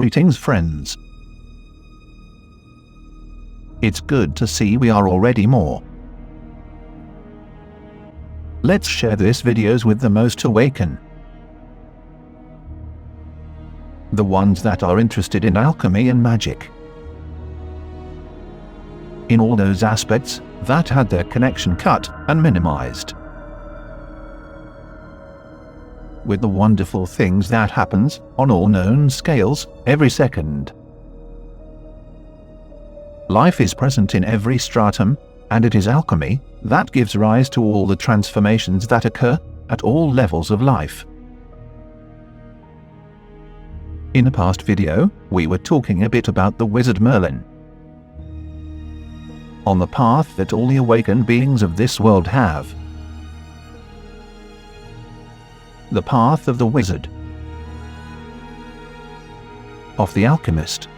Greetings, friends. It's good to see we are already more. Let's share this videos with the most awakened. The ones that are interested in alchemy and magic. In all those aspects that had their connection cut and minimized. With the wonderful things that happens on all known scales every second. Life is present in every stratum, and it is alchemy that gives rise to all the transformations that occur at all levels of life. In a past video, we were talking a bit about the wizard Merlin. On the path that all the awakened beings of this world have. The path of the wizard. Of the alchemist.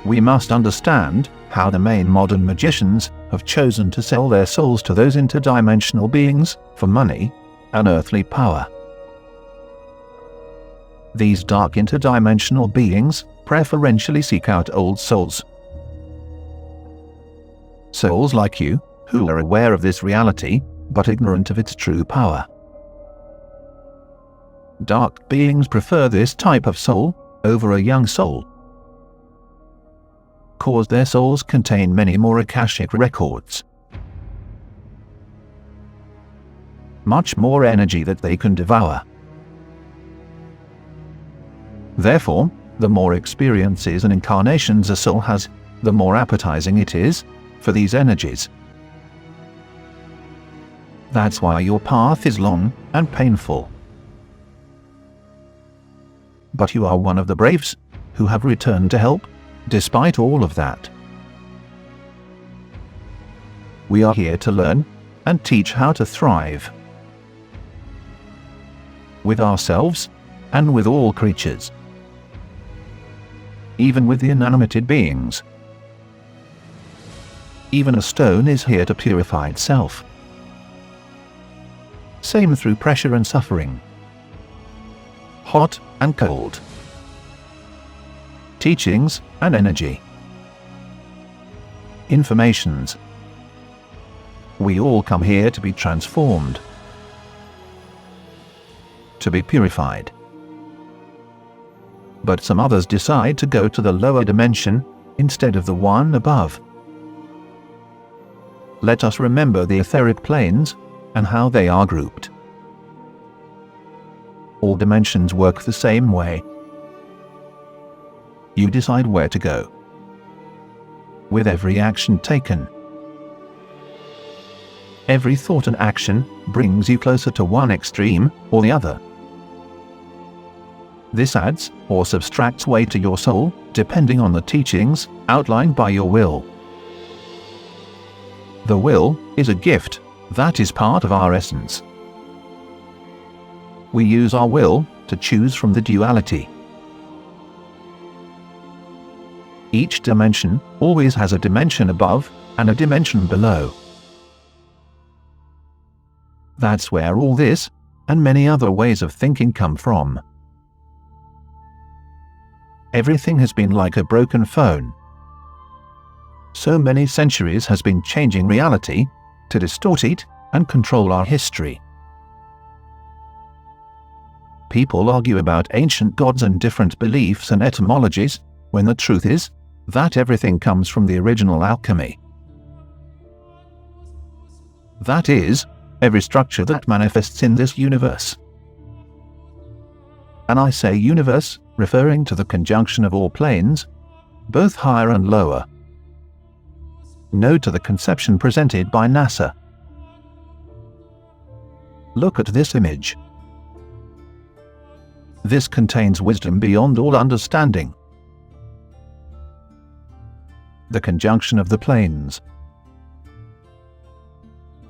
We must understand how the main modern magicians have chosen to sell their souls to those interdimensional beings for money and earthly power. These dark interdimensional beings preferentially seek out old souls. Souls like you, who are aware of this reality, but ignorant of its true power. Dark beings prefer this type of soul over a young soul, cause their souls contain many more Akashic records. Much more energy that they can devour. Therefore, the more experiences and incarnations a soul has, the more appetizing it is for these energies. That's why your path is long and painful. But you are one of the braves who have returned to help, despite all of that. We are here to learn and teach how to thrive. With ourselves and with all creatures. Even with the inanimated beings. Even a stone is here to purify itself. Same through pressure and suffering. Hot and cold. Teachings and energy. Informations. We all come here to be transformed. To be purified. But some others decide to go to the lower dimension instead of the one above. Let us remember the etheric planes and how they are grouped. All dimensions work the same way. You decide where to go. With every action taken. Every thought and action brings you closer to one extreme or the other. This adds or subtracts weight to your soul, depending on the teachings outlined by your will. The will is a gift that is part of our essence. We use our will to choose from the duality. Each dimension always has a dimension above and a dimension below. That's where all this and many other ways of thinking come from. Everything has been like a broken phone. So many centuries has been changing reality to distort it and control our history. People argue about ancient gods and different beliefs and etymologies, when the truth is that everything comes from the original alchemy. That is, every structure that manifests in this universe. And I say universe, referring to the conjunction of all planes, both higher and lower. No to the conception presented by NASA. Look at this image. This contains wisdom beyond all understanding. The conjunction of the planes.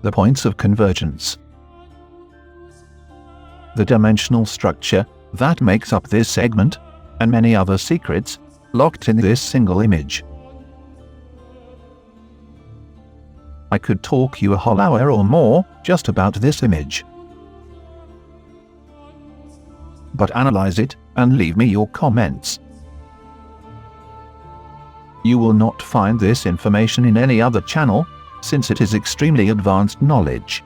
The points of convergence. The dimensional structure that makes up this segment, and many other secrets, locked in this single image. I could talk you a whole hour or more just about this image. but analyze it and leave me your comments. You will not find this information in any other channel, since it is extremely advanced knowledge.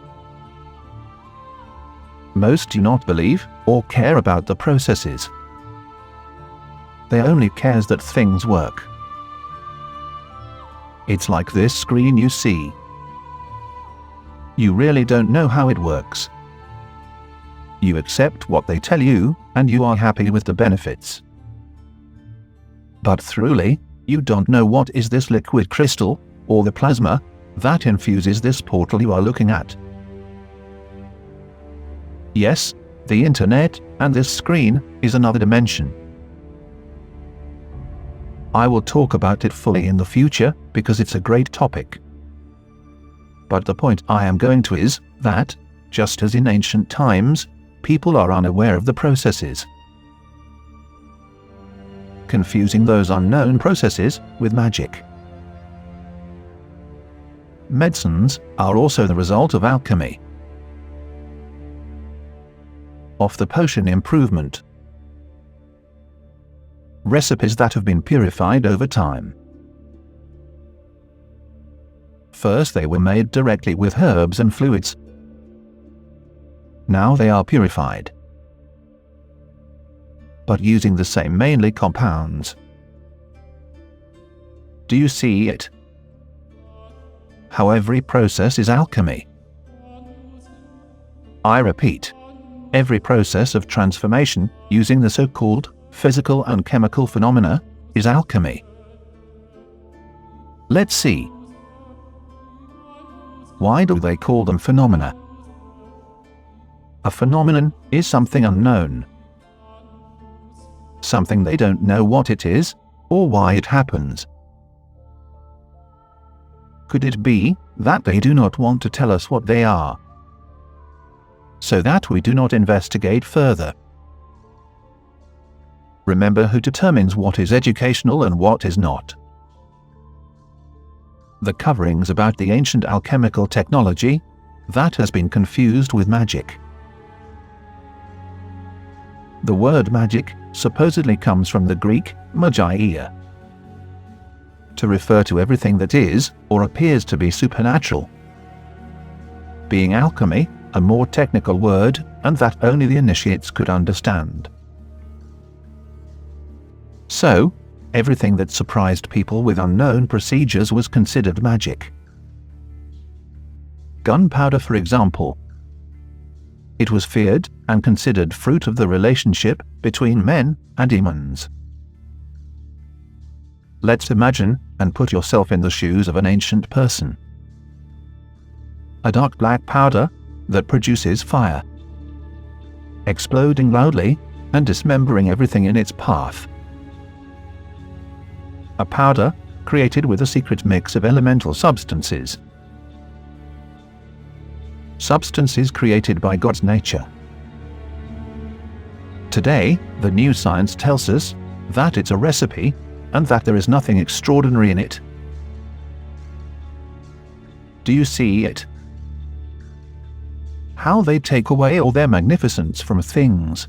Most do not believe or care about the processes. They only care that things work. It's like this screen you see. You really don't know how it works. You accept what they tell you, and you are happy with the benefits. But truly, you don't know what is this liquid crystal, or the plasma, that infuses this portal you are looking at. Yes, the internet and this screen is another dimension. I will talk about it fully in the future because it's a great topic. But the point I am going to is that, just as in ancient times, people are unaware of the processes, confusing those unknown processes with magic. Medicines are also the result of alchemy, of the potion improvement, recipes that have been purified over time. First they were made directly with herbs and fluids. Now they are purified, but using the same mainly compounds. Do you see it? How every process is alchemy. I repeat, every process of transformation using the so-called physical and chemical phenomena is alchemy. Let's see. Why do they call them phenomena? A phenomenon is something unknown, something they don't know what it is or why it happens. Could it be that they do not want to tell us what they are, so that we do not investigate further? Remember who determines what is educational and what is not. The coverings about the ancient alchemical technology, that has been confused with magic. The word magic supposedly comes from the Greek magia, to refer to everything that is or appears to be supernatural, being alchemy a more technical word and that only the initiates could understand. So, everything that surprised people with unknown procedures was considered magic. Gunpowder, for example. It was feared and considered fruit of the relationship between men and demons. Let's imagine and put yourself in the shoes of an ancient person. A dark black powder that produces fire, exploding loudly and dismembering everything in its path. A powder created with a secret mix of elemental substances. Substances created by God's nature. Today, the new science tells us that it's a recipe and that there is nothing extraordinary in it. Do you see it? How they take away all their magnificence from things.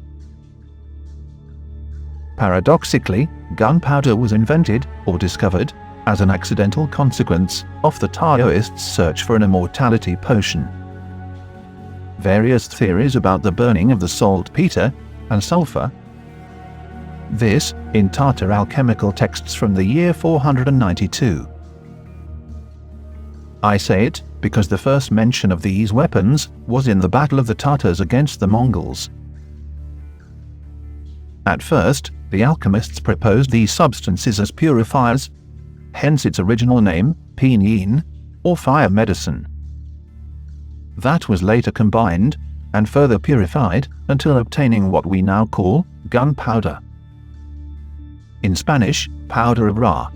Paradoxically, gunpowder was invented or discovered as an accidental consequence of the Taoists' search for an immortality potion. Various theories about the burning of the saltpeter and sulfur. This, in Tartar alchemical texts from the year 492. I say it because the first mention of these weapons was in the Battle of the Tartars against the Mongols. At first, the alchemists proposed these substances as purifiers, hence its original name, pinyin, or fire medicine. That was later combined and further purified until obtaining what we now call gunpowder. In Spanish, powder of Ra.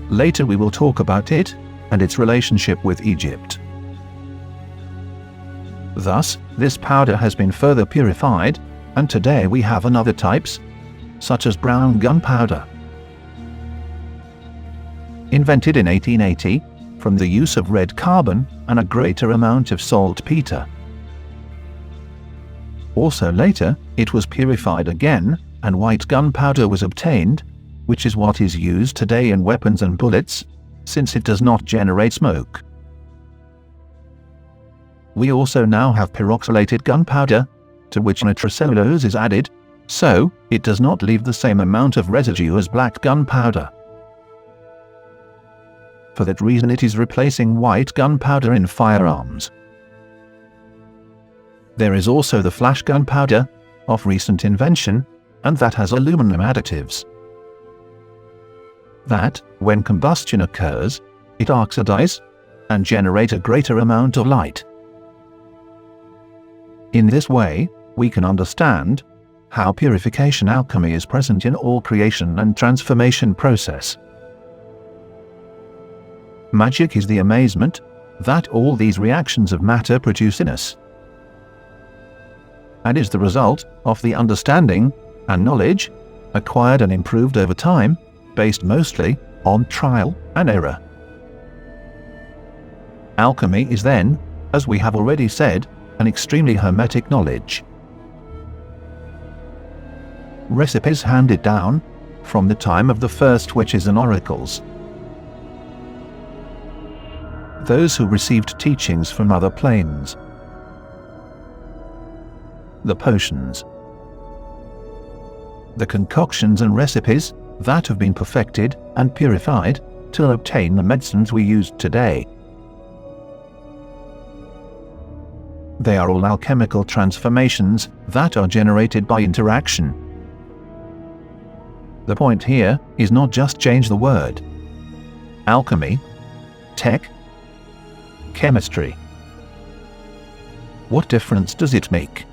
Later we will talk about it and its relationship with Egypt. Thus, this powder has been further purified, and today we have other types, such as brown gunpowder. Invented in 1880, from the use of red carbon and a greater amount of saltpeter. Also later, it was purified again, and white gunpowder was obtained, which is what is used today in weapons and bullets, since it does not generate smoke. We also now have peroxylated gunpowder, to which nitrocellulose is added, so it does not leave the same amount of residue as black gunpowder. For that reason it is replacing white gunpowder in firearms. There is also the flash gunpowder, of recent invention, and that has aluminum additives. That, when combustion occurs, it oxidizes and generates a greater amount of light. In this way, we can understand how purification alchemy is present in all creation and transformation process. Magic is the amazement that all these reactions of matter produce in us, and is the result of the understanding and knowledge acquired and improved over time, based mostly on trial and error. Alchemy is then, as we have already said, an extremely hermetic knowledge. Recipes handed down from the time of the first witches and oracles. Those who received teachings from other planes. The potions. The concoctions and recipes that have been perfected and purified to obtain the medicines we use today. They are all alchemical transformations that are generated by interaction. The point here is not just change the word. Alchemy, tech, chemistry. What difference does it make?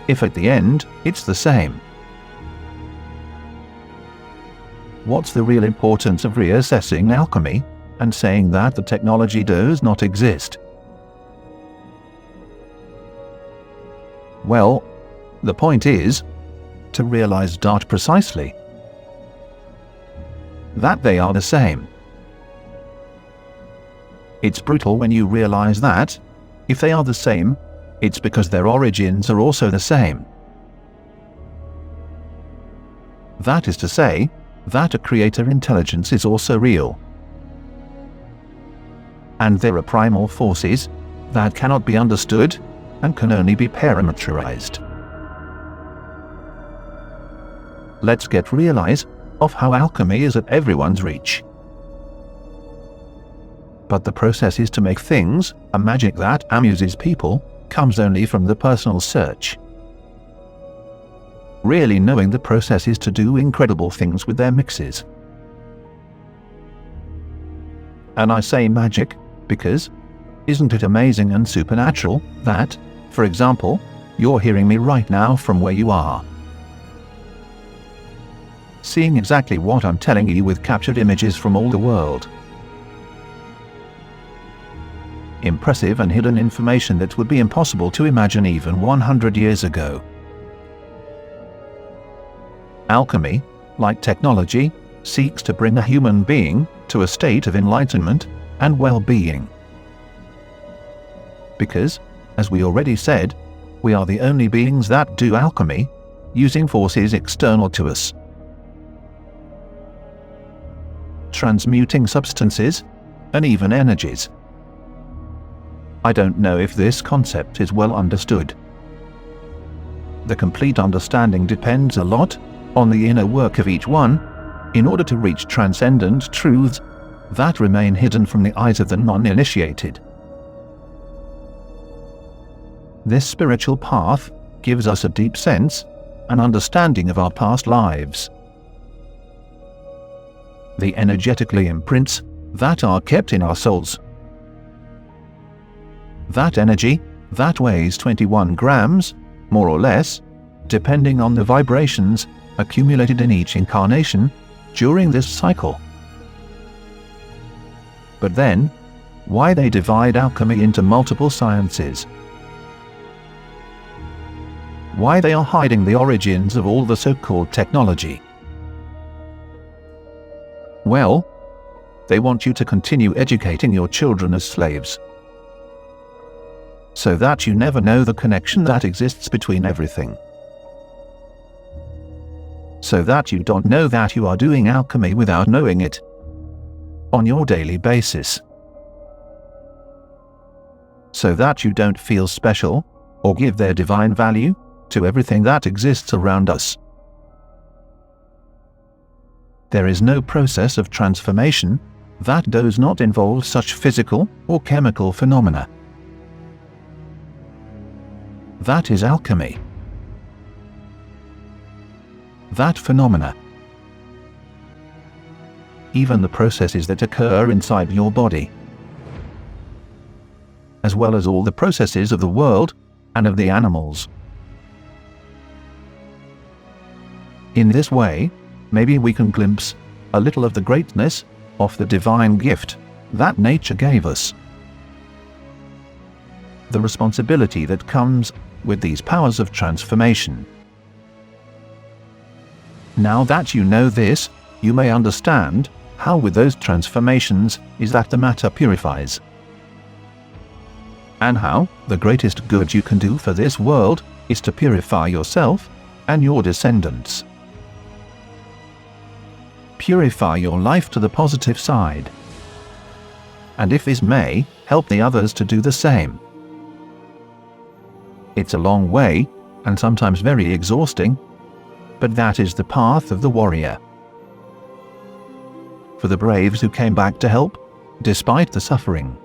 If at the end, it's the same. What's the real importance of reassessing alchemy and saying that the technology does not exist? Well, the point is to realize precisely that they are the same. It's brutal when you realize that, if they are the same, it's because their origins are also the same. That is to say, that a creator intelligence is also real. And there are primal forces that cannot be understood and can only be parameterized. Let's get realize of how alchemy is at everyone's reach. But the process is to make things, a magic that amuses people, comes only from the personal search. Really knowing the process is to do incredible things with their mixes. And I say magic, because isn't it amazing and supernatural that, for example, you're hearing me right now from where you are? Seeing exactly what I'm telling you with captured images from all the world. Impressive and hidden information that would be impossible to imagine even 100 years ago. Alchemy, like technology, seeks to bring a human being to a state of enlightenment and well-being. Because, as we already said, we are the only beings that do alchemy, using forces external to us. Transmuting substances, and even energies. I don't know if this concept is well understood. The complete understanding depends a lot on the inner work of each one, in order to reach transcendent truths that remain hidden from the eyes of the non-initiated. This spiritual path gives us a deep sense and understanding of our past lives. The energetically imprints that are kept in our souls. That energy, that weighs 21 grams, more or less, depending on the vibrations accumulated in each incarnation during this cycle. But then, why they divide alchemy into multiple sciences? Why they are hiding the origins of all the so-called technology? Well, they want you to continue educating your children as slaves. so that you never know the connection that exists between everything. So that you don't know that you are doing alchemy without knowing it on your daily basis. So that you don't feel special or give their divine value to everything that exists around us. There is no process of transformation that does not involve such physical or chemical phenomena. That is alchemy. That phenomena, even the processes that occur inside your body, as well as all the processes of the world and of the animals. In this way, maybe we can glimpse a little of the greatness of the divine gift that nature gave us. The responsibility that comes with these powers of transformation. Now that you know this, you may understand how with those transformations is that the matter purifies. And how the greatest good you can do for this world is to purify yourself and your descendants. Purify your life to the positive side. And if this may, help the others to do the same. It's a long way, and sometimes very exhausting, but that is the path of the warrior. For the braves who came back to help, despite the suffering.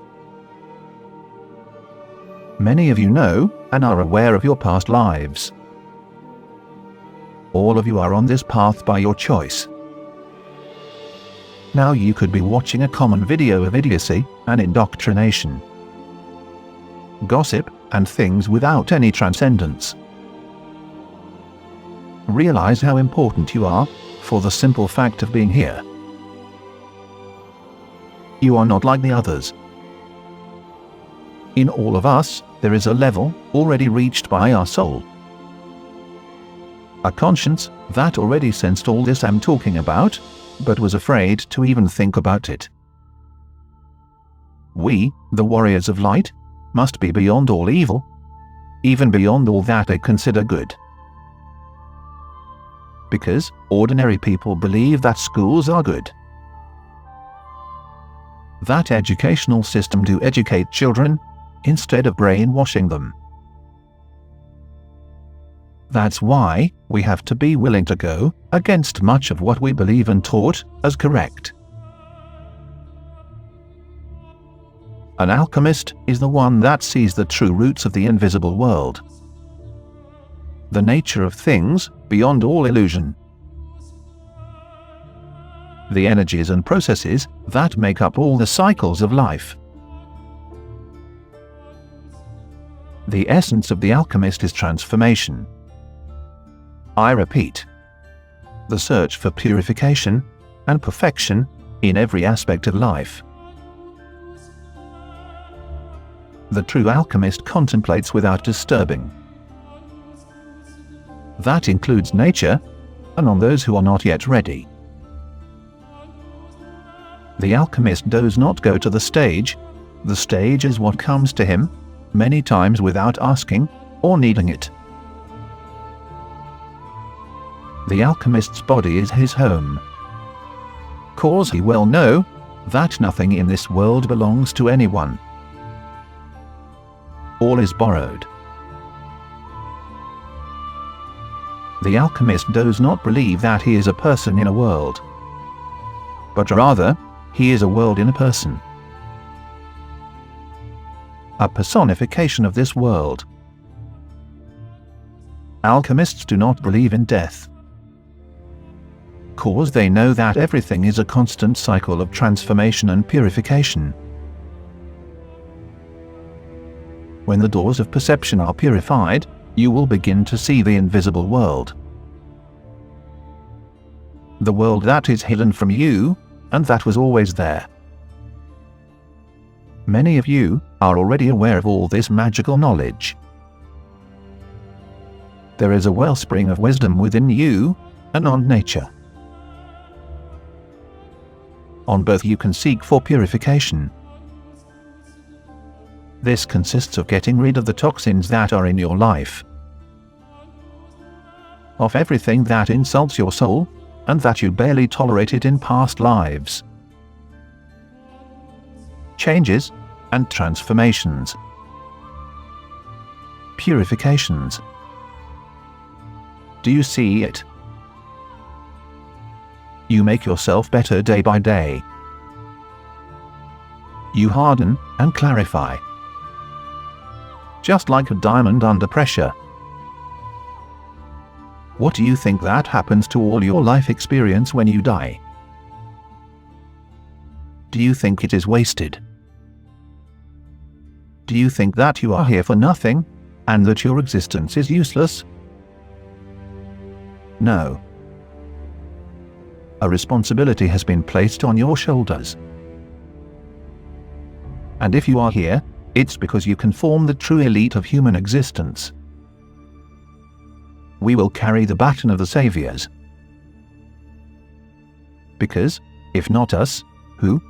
Many of you know and are aware of your past lives. All of you are on this path by your choice. Now you could be watching a common video of idiocy and indoctrination, gossip, and things without any transcendence. Realize how important you are for the simple fact of being here. You are not like the others. In all of us, there is a level already reached by our soul. A conscience that already sensed all this I'm talking about, but was afraid to even think about it. We, the warriors of light, must be beyond all evil, even beyond all that they consider good. Because ordinary people believe that schools are good. That educational system do educate children instead of brainwashing them. That's why we have to be willing to go against much of what we believe and taught as correct. An alchemist is the one that sees the true roots of the invisible world, the nature of things beyond all illusion, the energies and processes that make up all the cycles of life. The essence of the alchemist is transformation. I repeat, the search for purification and perfection in every aspect of life. The true alchemist contemplates without disturbing. That includes nature, and on those who are not yet ready. The alchemist does not go to the stage is what comes to him, many times without asking or needing it. The alchemist's body is his home, cause he well know that nothing in this world belongs to anyone. All is borrowed. The alchemist does not believe that he is a person in a world, but rather he is a world in a person, a personification of this world. Alchemists do not believe in death, cause they know that everything is a constant cycle of transformation and purification. When the doors of perception are purified, you will begin to see the invisible world. The world that is hidden from you, and that was always there. Many of you are already aware of all this magical knowledge. There is a wellspring of wisdom within you and on nature. On both you can seek for purification. This consists of getting rid of the toxins that are in your life, of everything that insults your soul, and that you barely tolerated in past lives. Changes and transformations. Purifications. Do you see it? You make yourself better day by day. You harden and clarify, just like a diamond under pressure. What do you think that happens to all your life experience when you die? Do you think it is wasted? Do you think that you are here for nothing, and that your existence is useless? No. A responsibility has been placed on your shoulders. And if you are here, it's because you can form the true elite of human existence. We will carry the baton of the saviors. Because, if not us, who?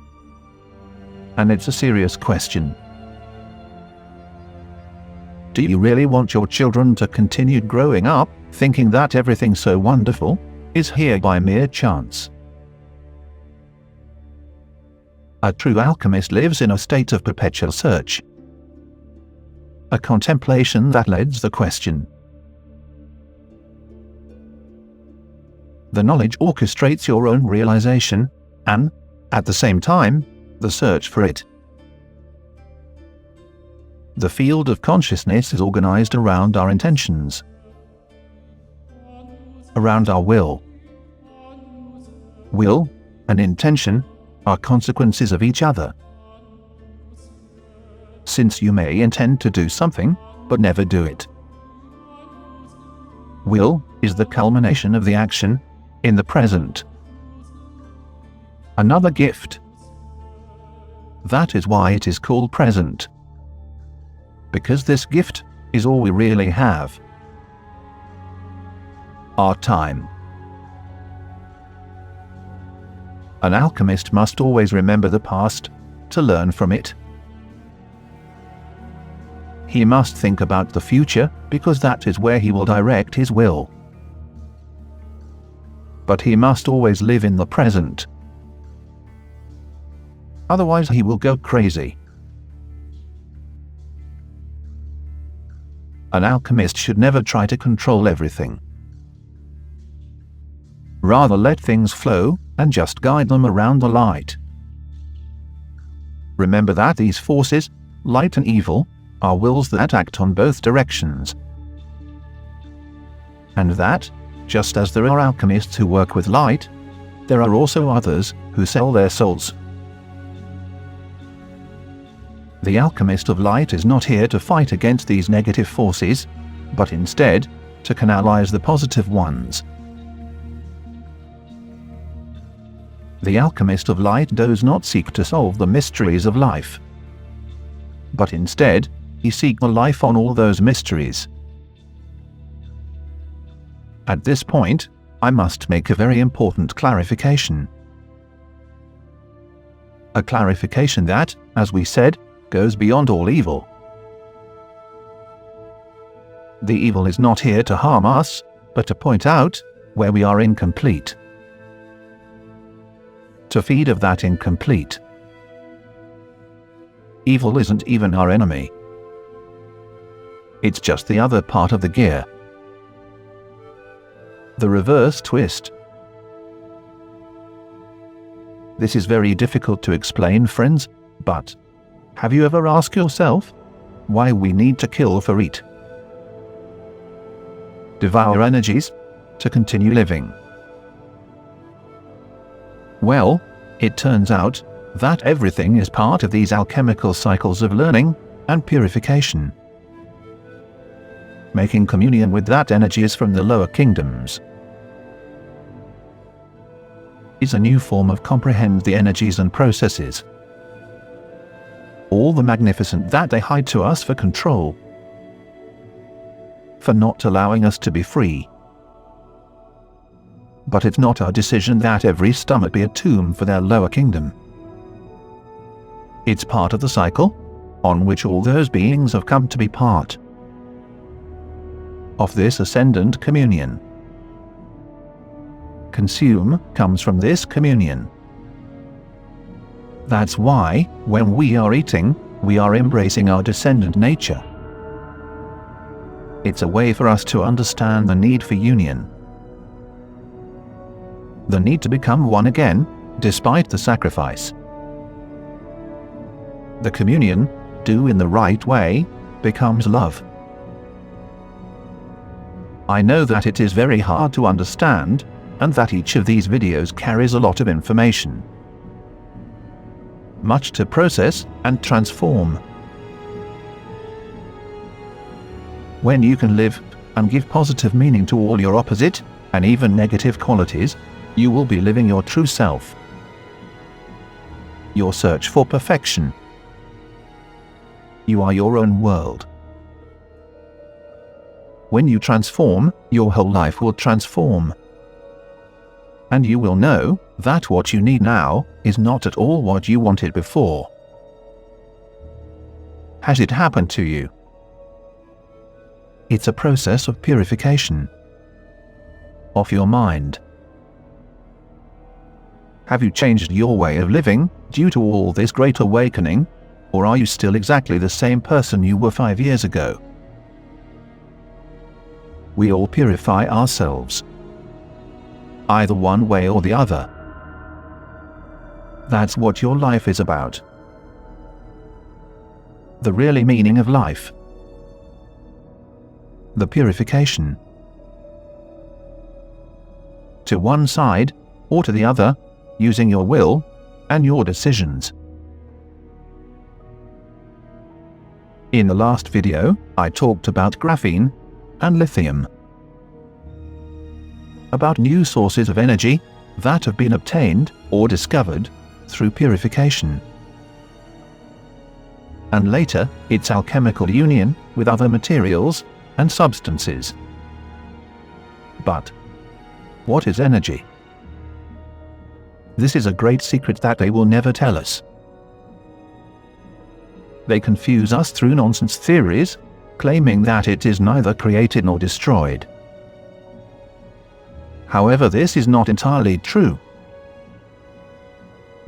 And it's a serious question. Do you really want your children to continue growing up, thinking that everything so wonderful is here by mere chance? A true alchemist lives in a state of perpetual search, a contemplation that leads the question. The knowledge orchestrates your own realization, and, at the same time, the search for it. The field of consciousness is organized around our intentions, around our will. Will and intention are consequences of each other. Since you may intend to do something, but never do it. Will is the culmination of the action in the present. Another gift. That is why it is called present. Because this gift is all we really have. Our time. An alchemist must always remember the past to learn from it. He must think about the future because that is where he will direct his will. But he must always live in the present. Otherwise he will go crazy. An alchemist should never try to control everything. Rather let things flow and just guide them around the light. Remember that these forces, light and evil, are wills that act on both directions. And that, just as there are alchemists who work with light, there are also others who sell their souls. The alchemist of light is not here to fight against these negative forces, but instead to canalize the positive ones. The alchemist of light does not seek to solve the mysteries of life, but instead he seeks the life on all those mysteries. At this point, I must make a very important clarification. A clarification that, as we said, goes beyond all evil. The evil is not here to harm us, but to point out where we are incomplete. To feed of that incomplete. Evil isn't even our enemy. It's just the other part of the gear. The reverse twist. This is very difficult to explain, friends, but have you ever asked yourself why we need to kill for eat? Devour energies to continue living. Well, it turns out that everything is part of these alchemical cycles of learning and purification. Making communion with that energies from the lower kingdoms is a new form of comprehend the energies and processes. All the magnificent that they hide to us for control, for not allowing us to be free. But it's not our decision that every stomach be a tomb for their lower kingdom. It's part of the cycle, on which all those beings have come to be part of this ascendant communion. Consume comes from this communion. That's why, when we are eating, we are embracing our descendant nature. It's a way for us to understand the need for union. The need to become one again, despite the sacrifice. The communion, do in the right way, becomes love. I know that it is very hard to understand, and that each of these videos carries a lot of information. Much to process and transform. When you can live and give positive meaning to all your opposite, and even negative qualities, you will be living your true self. Your search for perfection. You are your own world. When you transform, your whole life will transform. And you will know that what you need now is not at all what you wanted before. Has it happened to you? It's a process of purification of your mind. Have you changed your way of living due to all this great awakening, or are you still exactly the same person you were 5 years ago? We all purify ourselves, either one way or the other. That's what your life is about. The really meaning of life. The purification. To one side, or to the other, using your will and your decisions. In the last video, I talked about graphene and lithium. About new sources of energy that have been obtained or discovered through purification. And later, its alchemical union with other materials and substances. But what is energy? This is a great secret that they will never tell us. They confuse us through nonsense theories, claiming that it is neither created nor destroyed. However, this is not entirely true.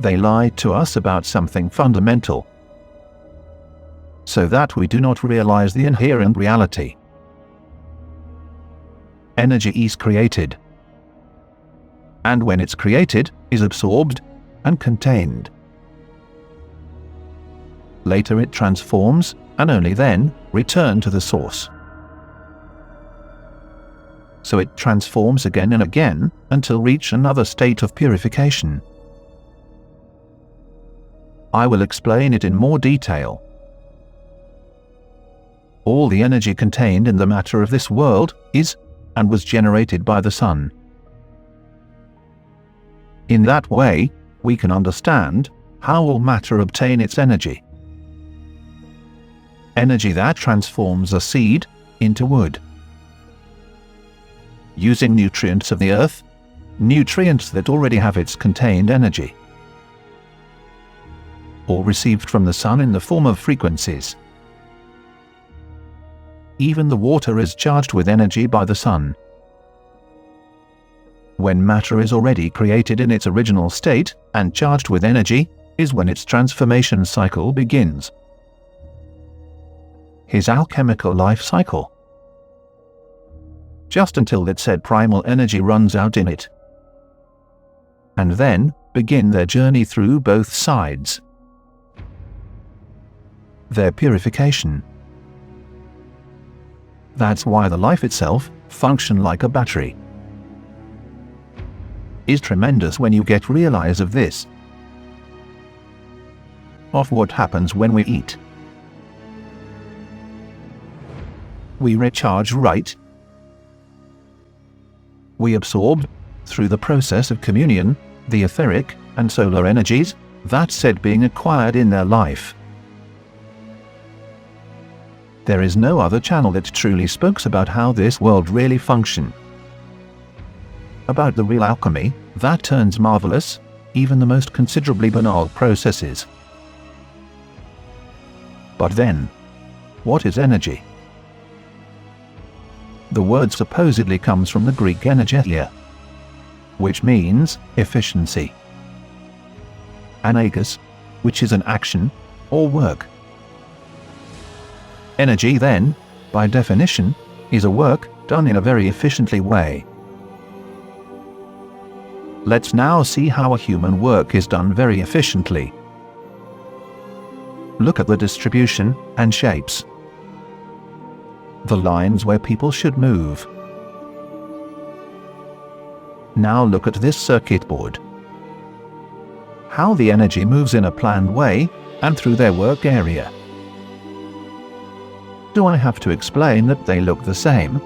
They lie to us about something fundamental, so that we do not realize the inherent reality. Energy is created, and when it's created, is absorbed and contained. Later it transforms, and only then return to the source. So it transforms again and again until reach another state of purification. I will explain it in more detail. All the energy contained in the matter of this world is and was generated by the sun. In that way, we can understand how all matter obtain its energy. Energy that transforms a seed into wood. Using nutrients of the earth, nutrients that already have its contained energy, or received from the sun in the form of frequencies. Even the water is charged with energy by the sun. When matter is already created in its original state and charged with energy, is when its transformation cycle begins. His alchemical life cycle. Just until that said primal energy runs out in it. And then begin their journey through both sides. Their purification. That's why the life itself functions like a battery. Is tremendous when you get realize of this. Of what happens when we eat. We recharge, right? We absorb, through the process of communion, the etheric and solar energies that said being acquired in their life. There is no other channel that truly speaks about how this world really functions. About the real alchemy that turns marvelous, even the most considerably banal processes. But then, what is energy? The word supposedly comes from the Greek energeia, which means efficiency. Anagos, which is an action or work. Energy then, by definition, is a work done in a very efficiently way. Let's now see how a human work is done very efficiently. Look at the distribution and shapes. The lines where people should move. Now look at this circuit board. How the energy moves in a planned way and through their work area. Do I have to explain that they look the same?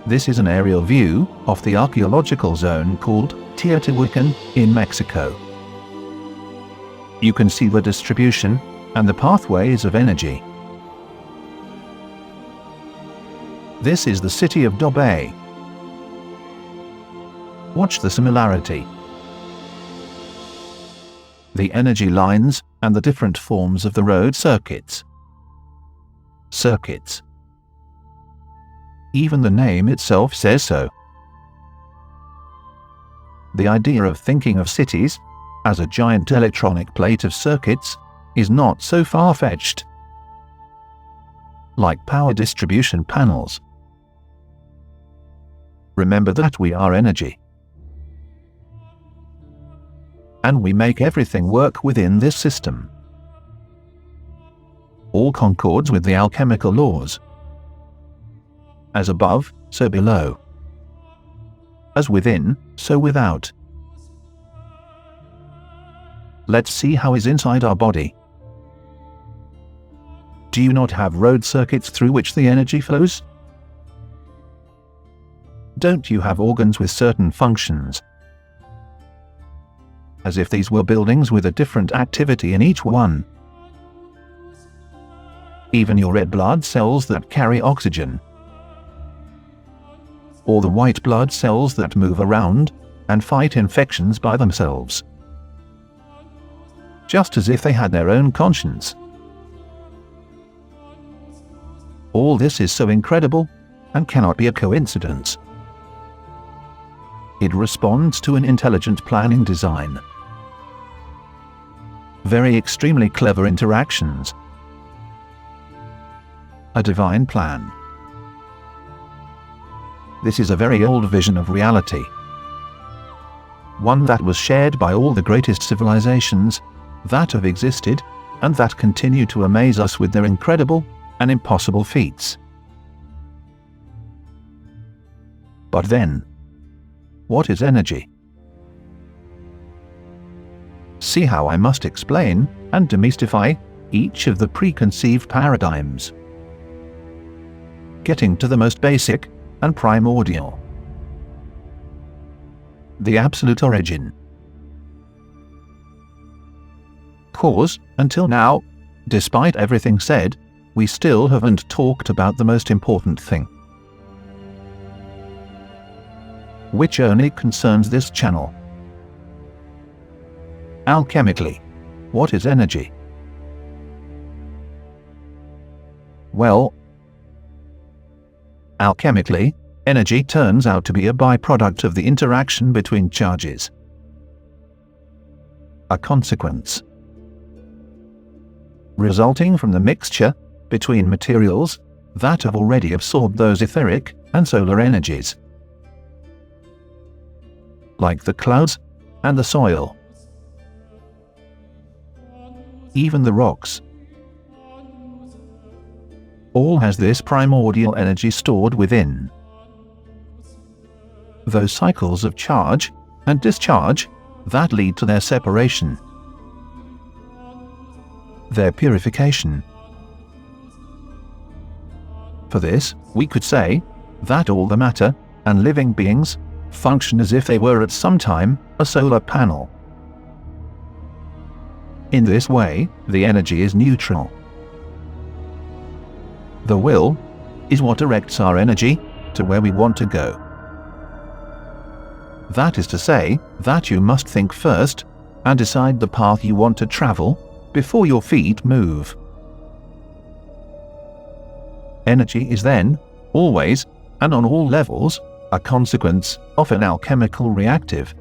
This is an aerial view of the archaeological zone called Teotihuacan in Mexico. You can see the distribution and the pathways of energy. This is the city of Dobay. Watch the similarity. The energy lines and the different forms of the road circuits. Circuits. Even the name itself says so. The idea of thinking of cities as a giant electronic plate of circuits is not so far-fetched. Like power distribution panels. Remember that we are energy. And we make everything work within this system. All concords with the alchemical laws. As above, so below. As within, so without. Let's see how is inside our body. Do you not have road circuits through which the energy flows? Don't you have organs with certain functions? As if these were buildings with a different activity in each one. Even your red blood cells that carry oxygen. Or the white blood cells that move around and fight infections by themselves. Just as if they had their own conscience. All this is so incredible and cannot be a coincidence. It responds to an intelligent planning design. Very extremely clever interactions. A divine plan. This is a very old vision of reality. One that was shared by all the greatest civilizations that have existed and that continue to amaze us with their incredible and impossible feats. But then, what is energy? See how I must explain and demystify each of the preconceived paradigms. Getting to the most basic and primordial. The absolute origin. Cause, until now, despite everything said, we still haven't talked about the most important thing. Which only concerns this channel. Alchemically, what is energy? Well, alchemically, energy turns out to be a byproduct of the interaction between charges. A consequence. Resulting from the mixture between materials that have already absorbed those etheric and solar energies. Like the clouds and the soil. Even the rocks. All has this primordial energy stored within. Those cycles of charge and discharge that lead to their separation. Their purification. For this, we could say that all the matter and living beings function as if they were at some time a solar panel. In this way, the energy is neutral. The will is what directs our energy to where we want to go. That is to say, that you must think first and decide the path you want to travel before your feet move. Energy is then, always, and on all levels, a consequence of an alchemical reactive.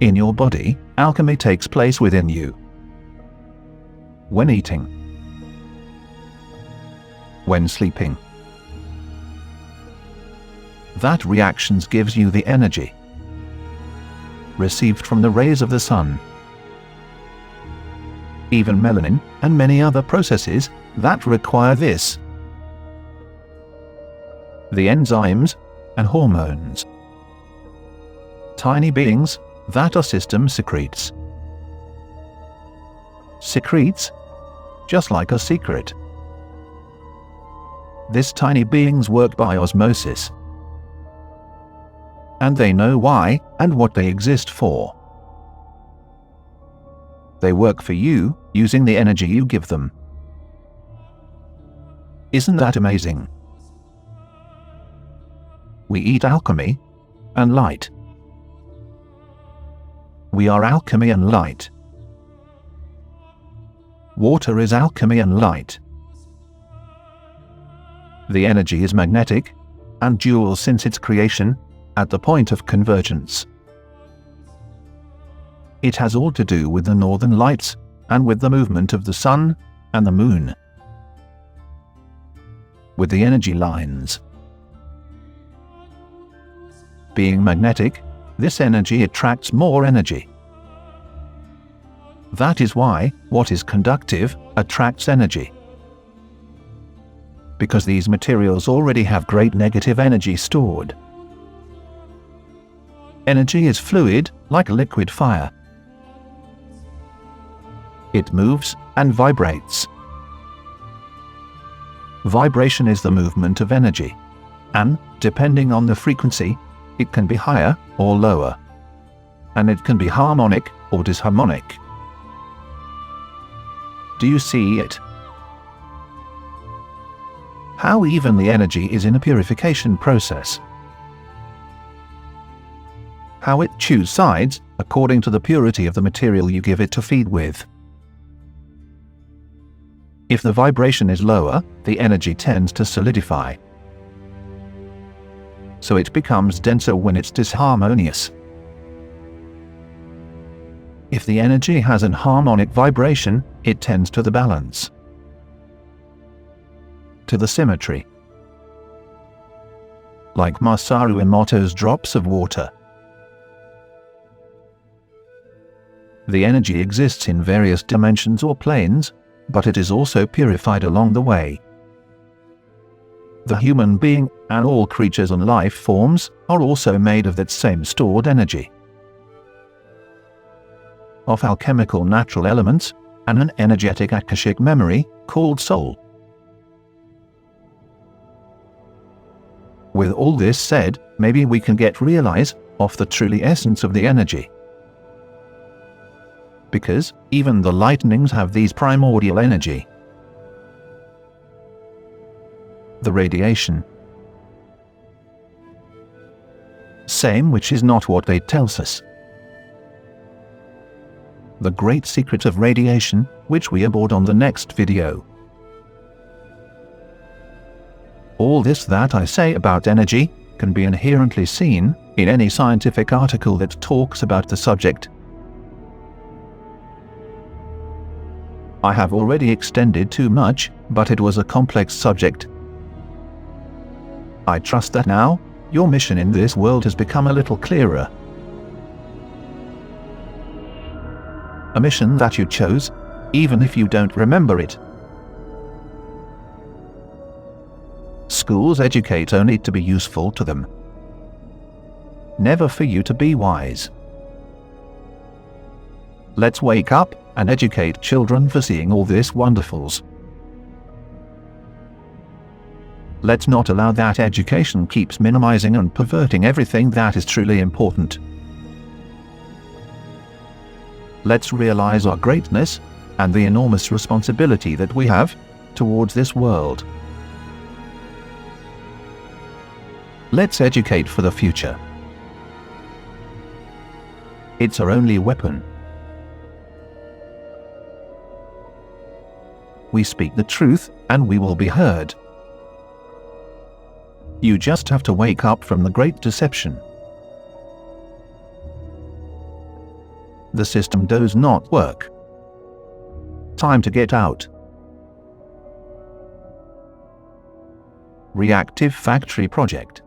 In your body, alchemy takes place within you. When eating, when sleeping. That reactions gives you the energy received from the rays of the sun. Even melanin and many other processes that require this. The enzymes and hormones. Tiny beings that our system secretes. Secretes, just like a secret. These tiny beings work by osmosis. And they know why and what they exist for. They work for you using the energy you give them. Isn't that amazing? We eat alchemy and light. We are alchemy and light. Water is alchemy and light. The energy is magnetic and dual since its creation, at the point of convergence. It has all to do with the northern lights and with the movement of the sun and the moon. With the energy lines. Being magnetic, this energy attracts more energy. That is why what is conductive attracts energy. Because these materials already have great negative energy stored. Energy is fluid, like liquid fire. It moves and vibrates. Vibration is the movement of energy, and, depending on the frequency, it can be higher or lower, and it can be harmonic or disharmonic. Do you see it? How even the energy is in a purification process. How it chooses sides according to the purity of the material you give it to feed with. If the vibration is lower, the energy tends to solidify. So it becomes denser when it's disharmonious. If the energy has an harmonic vibration, it tends to the balance, to the symmetry. Like Masaru Emoto's drops of water. The energy exists in various dimensions or planes, but it is also purified along the way. The human being and all creatures and life forms are also made of that same stored energy. Of alchemical natural elements and an energetic akashic memory called soul. With all this said, maybe we can realize of the truly essence of the energy. Because even the lightnings have these primordial energy. The radiation. Same, which is not what they tells us. The great secret of radiation, which we aborde on the next video. All this that I say about energy can be inherently seen in any scientific article that talks about the subject. I have already extended too much, but it was a complex subject. I trust that now, your mission in this world has become a little clearer. A mission that you chose, even if you don't remember it. Schools educate only to be useful to them. Never for you to be wise. Let's wake up and educate children for seeing all this wonderfuls. Let's not allow that education keeps minimizing and perverting everything that is truly important. Let's realize our greatness and the enormous responsibility that we have towards this world. Let's educate for the future. It's our only weapon. We speak the truth, and we will be heard. You just have to wake up from the great deception. The system does not work. Time to get out. Reactive Factory Project.